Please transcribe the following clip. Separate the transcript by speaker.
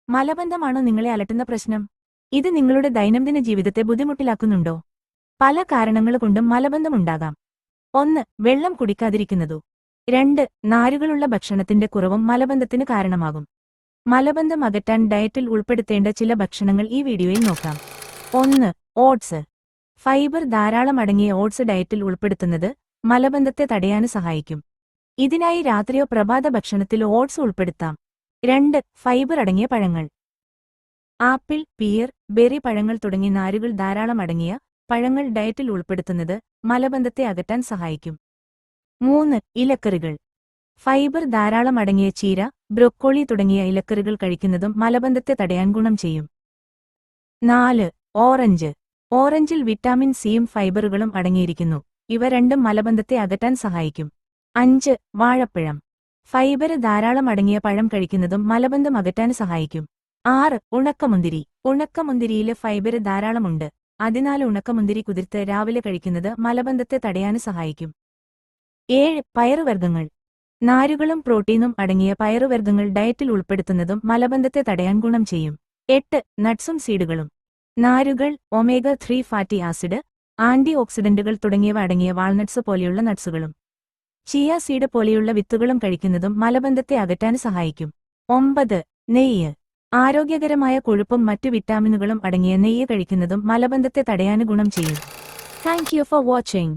Speaker 1: മലബന്ധമാണോ നിങ്ങളെ അലട്ടുന്ന പ്രശ്നം? ഇത് നിങ്ങളുടെ ദൈനംദിന ജീവിതത്തെ ബുദ്ധിമുട്ടിലാക്കുന്നുണ്ടോ? പല കാരണങ്ങളുകൊണ്ടും മലബന്ധമുണ്ടാകാം. 1. വെള്ളം കുടിക്കാതിരിക്കുന്നതു. 2. നാരുകളുള്ള ഭക്ഷണത്തിന്റെ കുറവും മലബന്ധത്തിന് കാരണമാകും. മലബന്ധം അകറ്റാൻ ഡയറ്റിൽ ഉൾപ്പെടുത്തേണ്ട ചില ഭക്ഷണങ്ങൾ ഈ വീഡിയോയിൽ നോക്കാം. 1. ഓട്സ്. ഫൈബർ ധാരാളം അടങ്ങിയ ഓട്സ് ഡയറ്റിൽ ഉൾപ്പെടുത്തുന്നത് മലബന്ധത്തെ തടയാന് സഹായിക്കും. ഇതിനായി രാത്രിയോ പ്രഭാത ഭക്ഷണത്തിൽ ഓട്സ് ഉൾപ്പെടുത്താം. 2. ഫൈബർ അടങ്ങിയ പഴങ്ങൾ. ആപ്പിൾ, പിയർ, ബെറി പഴങ്ങൾ തുടങ്ങിയ നാരുകൾ ധാരാളം അടങ്ങിയ പഴങ്ങൾ ഡയറ്റിൽ ഉൾപ്പെടുത്തുന്നത് മലബന്ധത്തെ അകറ്റാൻ സഹായിക്കും. 3. ഇലക്കറികൾ. ഫൈബർ ധാരാളം അടങ്ങിയ ചീര, ബ്രൊക്കോളി തുടങ്ങിയ ഇലക്കറികൾ കഴിക്കുന്നതും മലബന്ധത്തെ തടയാൻ ഗുണം ചെയ്യും. 4. ഓറഞ്ച്. ഓറഞ്ചിൽ വിറ്റാമിൻ സിയും ഫൈബറുകളും അടങ്ങിയിരിക്കുന്നു. ഇവ രണ്ടും മലബന്ധത്തെ അകറ്റാൻ സഹായിക്കും. 5. വാഴപ്പഴം. ഫൈബർ ധാരാളം അടങ്ങിയ പഴം കഴിക്കുന്നതും മലബന്ധം അകറ്റാൻ സഹായിക്കും. 6. ഉണക്കമുന്തിരി. ഉണക്കമുന്തിരിയില് ഫൈബർ ധാരാളമുണ്ട്. അതിനാൽ ഉണക്കമുന്തിരി കുതിർത്ത് രാവിലെ കഴിക്കുന്നത് മലബന്ധത്തെ തടയാന് സഹായിക്കും. 7. പയറുവർഗ്ഗങ്ങൾ. നാരുകളും പ്രോട്ടീനും അടങ്ങിയ പയറുവർഗ്ഗങ്ങൾ ഡയറ്റിൽ ഉൾപ്പെടുത്തുന്നതും മലബന്ധത്തെ തടയാൻ ഗുണം ചെയ്യും. 8. നട്ട്സും സീഡുകളും. നാരുകൾ, ഒമേഗ 3 ഫാറ്റി ആസിഡ്, ആന്റി ഓക്സിഡന്റുകൾ തുടങ്ങിയവ അടങ്ങിയ വാൾനട്ട്സ് പോലെയുള്ള നട്ട്സുകളും ചിയ സീഡ് പോലെയുള്ള വിത്തുകളും കഴിക്കുന്നതും മലബന്ധത്തെ അകറ്റാൻ സഹായിക്കും. 9. നെയ്യ്. ആരോഗ്യകരമായ കൊഴുപ്പും മറ്റു വിറ്റാമിനുകളും അടങ്ങിയ നെയ്യ് കഴിക്കുന്നതും മലബന്ധത്തെ തടയാന് ഗുണം ചെയ്യും. Thank you for watching.